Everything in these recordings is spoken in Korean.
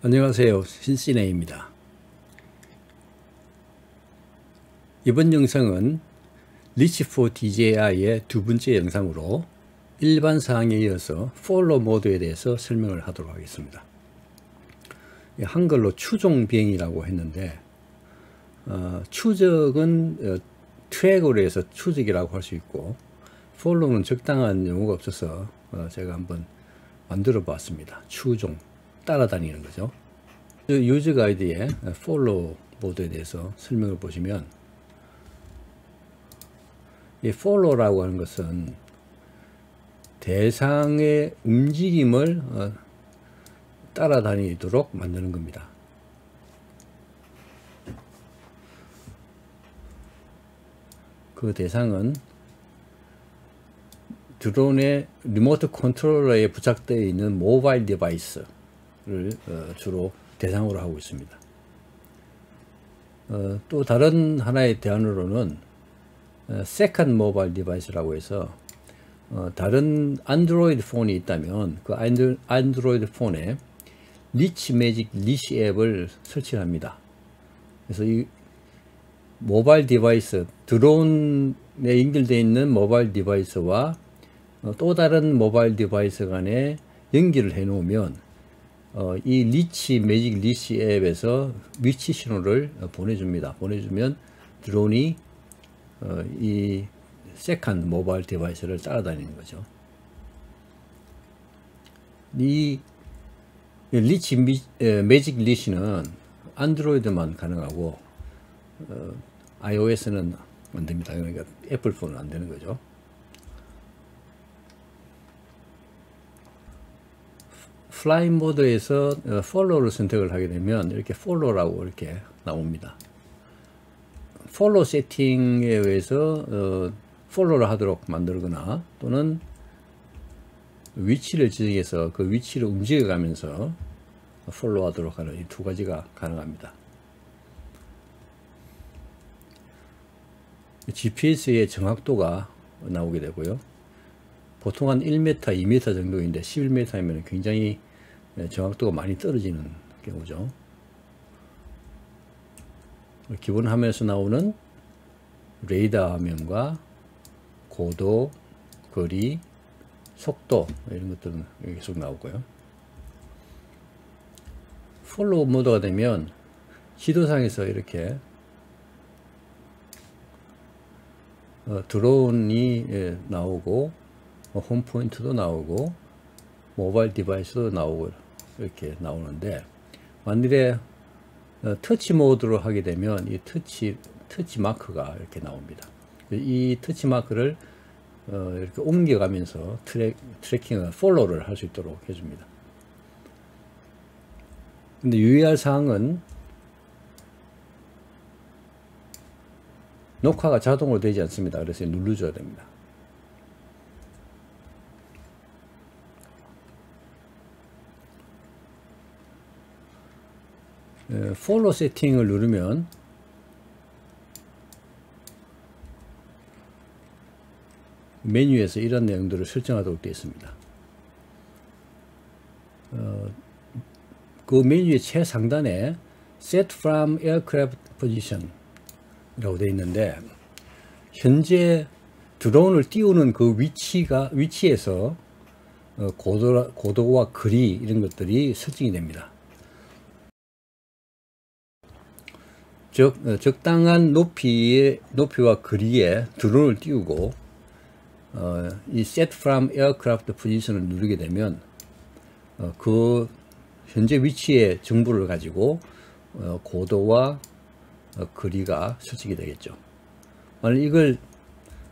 안녕하세요, 신씨네입니다. 이번 영상은 리치4 DJI의 두 번째 영상으로 일반 사항에 이어서 폴로 모드에 대해서 설명을 하도록 하겠습니다. 한글로 추종 비행이라고 했는데 추적은 트랙으로 해서 추적이라고 할 수 있고, 폴로는 적당한 용어가 없어서 제가 한번 만들어 봤습니다. 추종, 따라다니는 거죠. 유저 가이드의 폴로 모드에 대해서 설명을 보시면, 이 폴로라고 하는 것은 대상의 움직임을 따라다니도록 만드는 겁니다. 그 대상은 드론의 리모트 컨트롤러에 부착되어 있는 모바일 디바이스를 주로 대상으로 하고 있습니다. 또 다른 하나의 대안으로는 세컨드 모바일 디바이스라고 해서 다른 안드로이드 폰이 있다면 그 안드로이드 폰에 리치 매직 리시 앱을 설치합니다. 그래서 이 모바일 디바이스, 드론에 연결되어 있는 모바일 디바이스와 또 다른 모바일 디바이스 간에 연결을 해 놓으면 이 리치 매직 리시 앱에서 위치 신호를 보내줍니다. 보내주면 드론이 이 세컨드 모바일 디바이스를 따라다니는 거죠. 이 리치 매직 리시는 안드로이드만 가능하고 iOS는 안 됩니다. 그러니까 애플폰은 안 되는 거죠. 플라이 모드에서 폴로를 선택을 하게 되면 이렇게 폴로라고 이렇게 나옵니다. 폴로 세팅에 의해서 폴로를 하도록 만들거나, 또는 위치를 지정해서 그 위치를 움직여 가면서 폴로 하도록 하는 이 두 가지가 가능합니다. GPS의 정확도가 나오게 되고요. 보통 한 1m, 2m 정도인데 11m이면 굉장히 정확도가 많이 떨어지는 경우죠. 기본 화면에서 나오는 레이더 화면과 고도, 거리, 속도 이런 것들은 계속 나오고요. 폴로 모드가 되면 지도상에서 이렇게 드론이 나오고 홈 포인트도 나오고 모바일 디바이스도 나오고 이렇게 나오는데, 만일에 터치 모드로 하게 되면 이 터치 마크가 이렇게 나옵니다. 이 터치 마크를 이렇게 옮겨가면서 트래킹을, 폴로를 할 수 있도록 해줍니다. 근데 유의할 사항은 녹화가 자동으로 되지 않습니다. 그래서 눌러줘야 됩니다. 폴로 세팅을 누르면 메뉴에서 이런 내용들을 설정하도록 되어 있습니다. 그 메뉴의 최상단에 Set from Aircraft Position 이라고 되어 있는데, 현재 드론을 띄우는 그 위치에서 고도와 거리 이런 것들이 설정이 됩니다. 즉 적당한 높이와 거리에 드론을 띄우고 이 Set from Aircraft Position을 누르게 되면 그 현재 위치의 정보를 가지고 고도와 거리가 설정이 되겠죠. 만약 이걸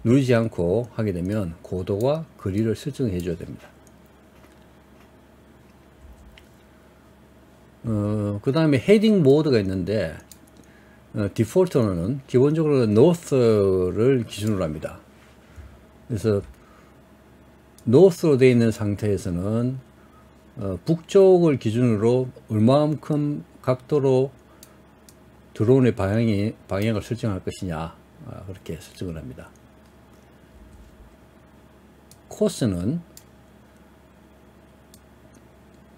누르지 않고 하게 되면 고도와 거리를 설정해 줘야 됩니다. 그 다음에 헤딩 모드가 있는데, 디폴트로는 기본적으로 노스를 기준으로 합니다. 그래서 노스로 되어 있는 상태에서는 북쪽을 기준으로 얼마만큼 각도로 드론의 방향을 설정할 것이냐, 그렇게 설정을 합니다. 코스는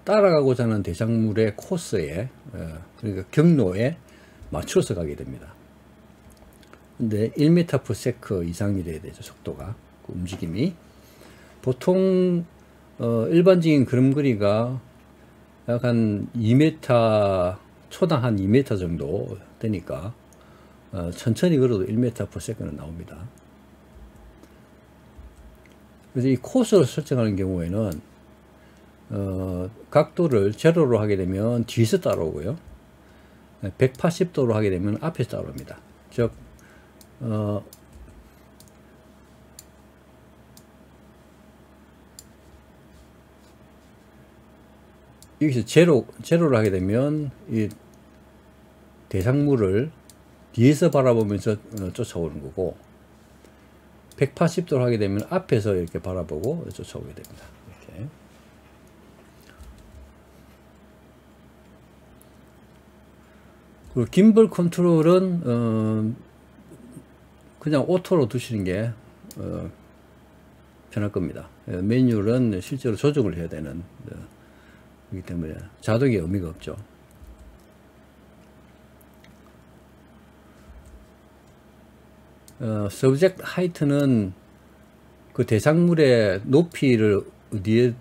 따라가고자 하는 대상물의 코스에 그러니까 경로에 맞춰서 가게 됩니다. 근데 1m/s 이상이 돼야 되죠. 속도가 그 움직임이 보통 일반적인 걸음걸이가 약 한 2m 초당 한 2m 정도 되니까 천천히 걸어도 1m/s는 나옵니다. 그래서 이 코스를 설정하는 경우에는 각도를 제로로 하게 되면 뒤에서 따라오고요. 180도로 하게 되면 앞에서 따라옵니다. 즉 여기서 제로를 하게 되면 이 대상물을 뒤에서 바라보면서 쫓아오는 거고, 180도로 하게 되면 앞에서 이렇게 바라보고 쫓아오게 됩니다. 이렇게. 그리고 김벌 컨트롤은 그냥 오토로 두시는 게 편할 겁니다. 매뉴얼은 실제로 조정을 해야 되는 그렇기 때문에 자동이 의미가 없죠. subject height는 그 대상물의 높이를 어디에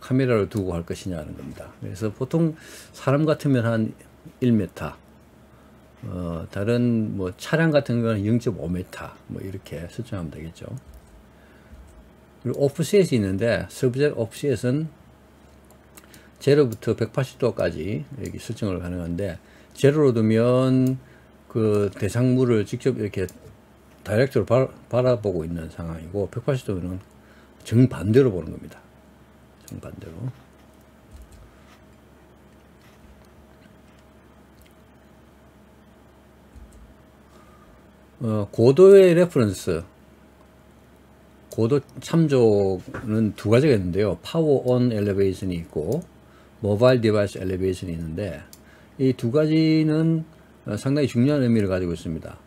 카메라를 두고 할 것이냐 하는 겁니다. 그래서 보통 사람 같으면 한 1m, 다른 뭐 차량 같은 경우는 0.5m 뭐 이렇게 설정하면 되겠죠. 그리고 offset이 있는데 subject offset은 제로부터 180도까지 이렇게 설정을 가능한데, 제로로 두면 그 대상물을 직접 이렇게 다이렉트로 바라보고 있는 상황이고, 180도는 정반대로 보는 겁니다. 정반대로. 고도의 레퍼런스, 고도 참조는 두 가지가 있는데요. 파워 온 엘리베이션이 있고 모바일 디바이스 엘리베이션이 있는데, 이 두 가지는 상당히 중요한 의미를 가지고 있습니다.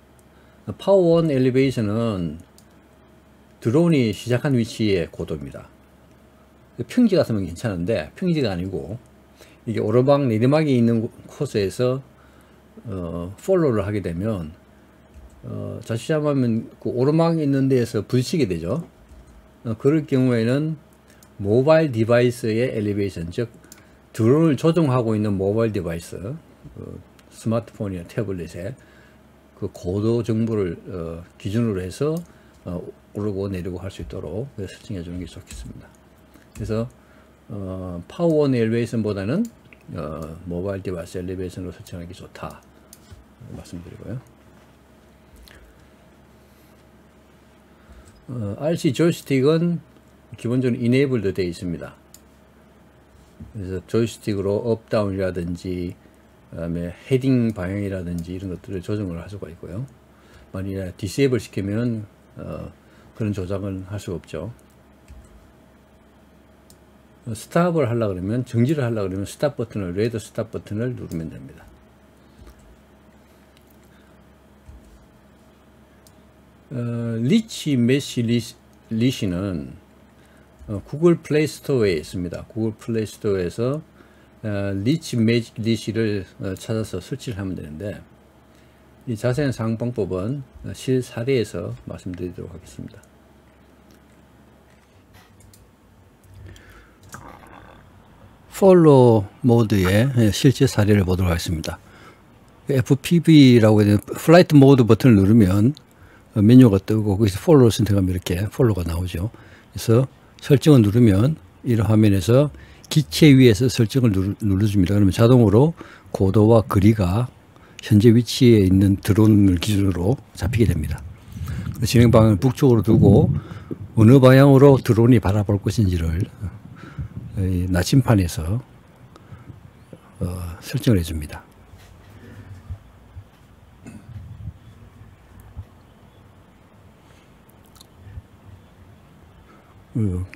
파워 온 엘리베이션은 드론이 시작한 위치의 고도입니다. 평지 같으면 괜찮은데 평지가 아니고 이게 오르막 내리막이 있는 코스에서 폴로를 하게 되면 자칫 잘못하면 그 오르막이 있는 데에서 부딪히게 되죠. 그럴 경우에는 모바일 디바이스의 엘리베이션, 즉 드론을 조종하고 있는 모바일 디바이스, 스마트폰이나 태블릿에 그 고도 정보를 기준으로 해서 오르고 내리고 할 수 있도록 설정해 주는 게 좋겠습니다. 그래서 파워온 엘리베이션보다는 모바일 디바이스 엘리베이션으로 설정하는 게 좋다 말씀드리고요. RC 조이스틱은 기본적으로 이네이블드 되어 있습니다. 그래서 조이스틱으로 업다운이라든지 그다음에 헤딩 방향이라든지 이런 것들을 조정을 할 수가 있고요. 만약에 디세이블 시키면 그런 조작은 할 수가 없죠. 스탑을 하려고 그러면, 정지를 하려고 그러면 스탑 버튼을, 레드 스탑 버튼을 누르면 됩니다. 리치 메시 리시는 구글 플레이 스토어에 있습니다. 구글 플레이 스토어에서 리치 매직 리시를 찾아서 설치를 하면 되는데, 이 자세한 사용 방법은 실사례에서 말씀드리도록 하겠습니다. 폴로 모드의 실제 사례를 보도록 하겠습니다. FPV라고 해야 되는 플라이트 모드 버튼을 누르면 메뉴가 뜨고 거기서 폴로를 선택하면 이렇게 폴로가 나오죠. 그래서 설정을 누르면 이런 화면에서 기체 위에서 설정을 눌러줍니다. 그러면 자동으로 고도와 거리가 현재 위치에 있는 드론을 기준으로 잡히게 됩니다. 진행 방향을 북쪽으로 두고 어느 방향으로 드론이 바라볼 것인지를 나침판에서 설정을 해줍니다.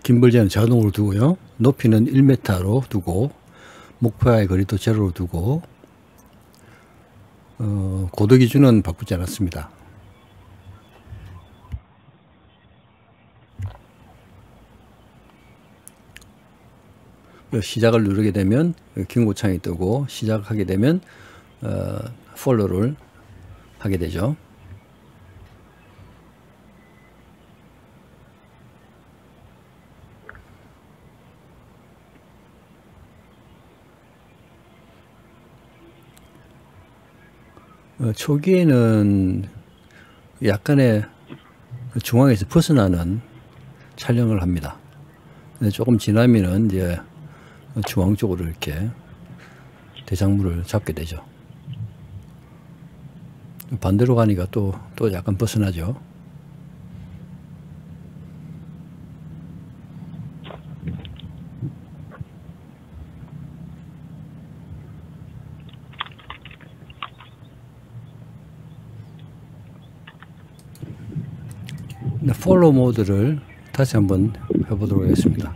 김벌제는 자동으로 두고요. 높이는 1m로 두고 목표와의 거리도 제로로 두고 고도 기준은 바꾸지 않았습니다. 시작을 누르게 되면 경고창이 뜨고 시작하게 되면 폴로를 하게 되죠. 초기에는 약간의 중앙에서 벗어나는 촬영을 합니다. 근데 조금 지나면은 이제 중앙 쪽으로 이렇게 대작물을 잡게 되죠. 반대로 가니까 또 약간 벗어나죠. 폴로 모드를 다시 한번 해보도록 하겠습니다.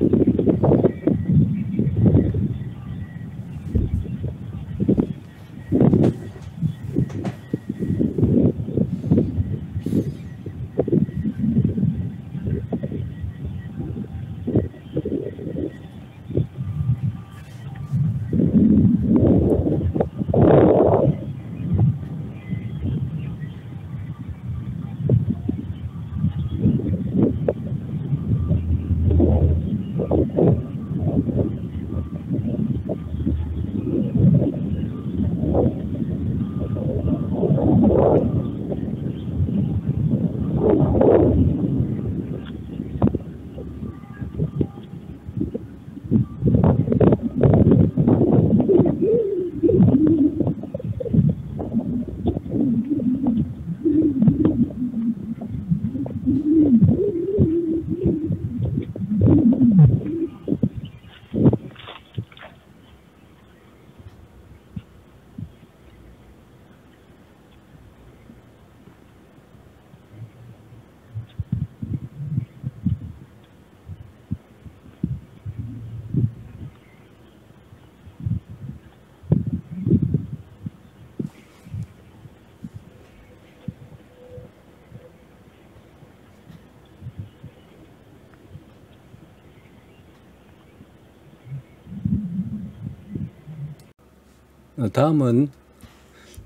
다음은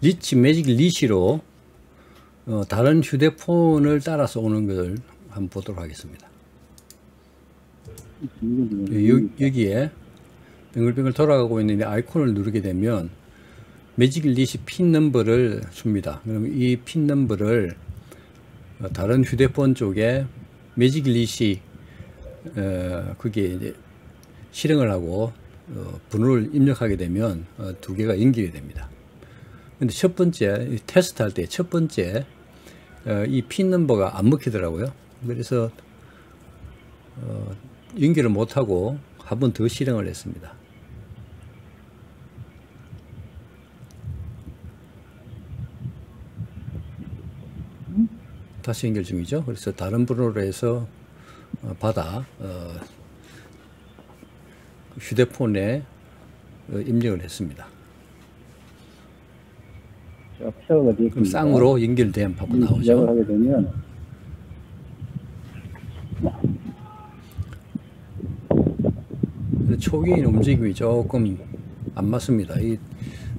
리치, 매직 리치로 다른 휴대폰을 따라서 오는 것을 한번 보도록 하겠습니다. 여기에 뱅글뱅글 돌아가고 있는 아이콘을 누르게 되면 매직 리치 핀 넘버를 줍니다. 그럼 이 핀 넘버를 다른 휴대폰 쪽에 매직 리치 그게 이제 실행을 하고 번호를 입력하게 되면 두 개가 연결이 됩니다. 근데 첫 번째 테스트 할 때 첫 번째 이 핀 넘버가 안 먹히더라고요. 그래서 연결을 못하고 한 번 더 실행을 했습니다. 다시 연결 중이죠. 그래서 다른 번호로 해서 받아 휴대폰에 입력을 했습니다. 그럼 쌍으로 연결된 하고 나오죠. 하게 되면 초기인 움직임이 조금 안 맞습니다. 이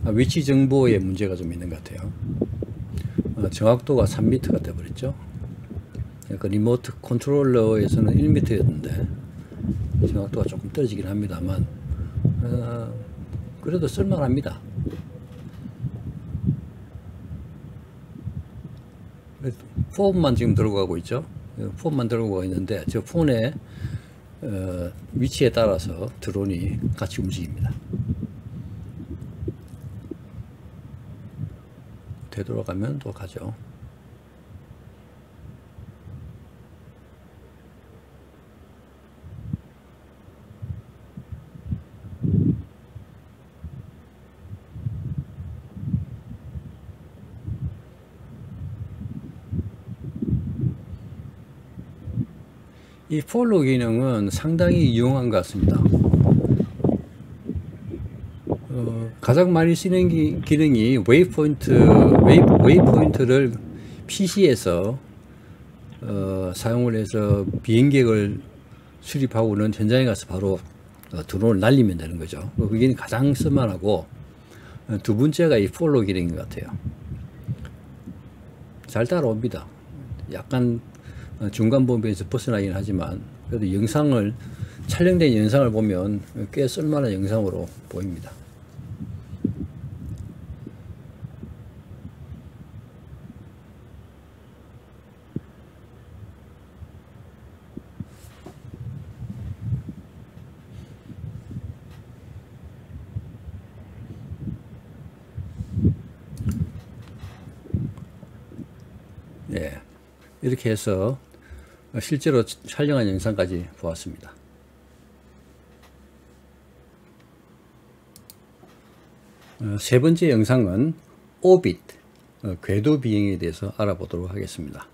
위치 정보에 문제가 좀 있는 것 같아요. 정확도가 3m가 되어버렸죠. 그 리모트 컨트롤러에서는 1m였는데 정확도가 조금 떨어지긴 합니다만 그래도 쓸만합니다. 폰만 지금 들고 가고 있죠. 폰만 들고 가고 있는데 저 폰의 위치에 따라서 드론이 같이 움직입니다. 되돌아가면 또 가죠. 이 폴로 기능은 상당히 유용한 것 같습니다. 가장 많이 쓰는 기능이 웨이포인트를 PC에서 사용을 해서 비행객을 수립하고는 현장에 가서 바로 드론을 날리면 되는 거죠. 그게 가장 쓸만하고, 두 번째가 이 follow 기능인 것 같아요. 잘 따라옵니다. 약간 중간 범위에서 벗어나긴 하지만 그래도 촬영된 영상을 보면 꽤 쓸만한 영상으로 보입니다. 예, 이렇게 해서 실제로 촬영한 영상까지 보았습니다. 세 번째 영상은 오빗, 궤도 비행에 대해서 알아보도록 하겠습니다.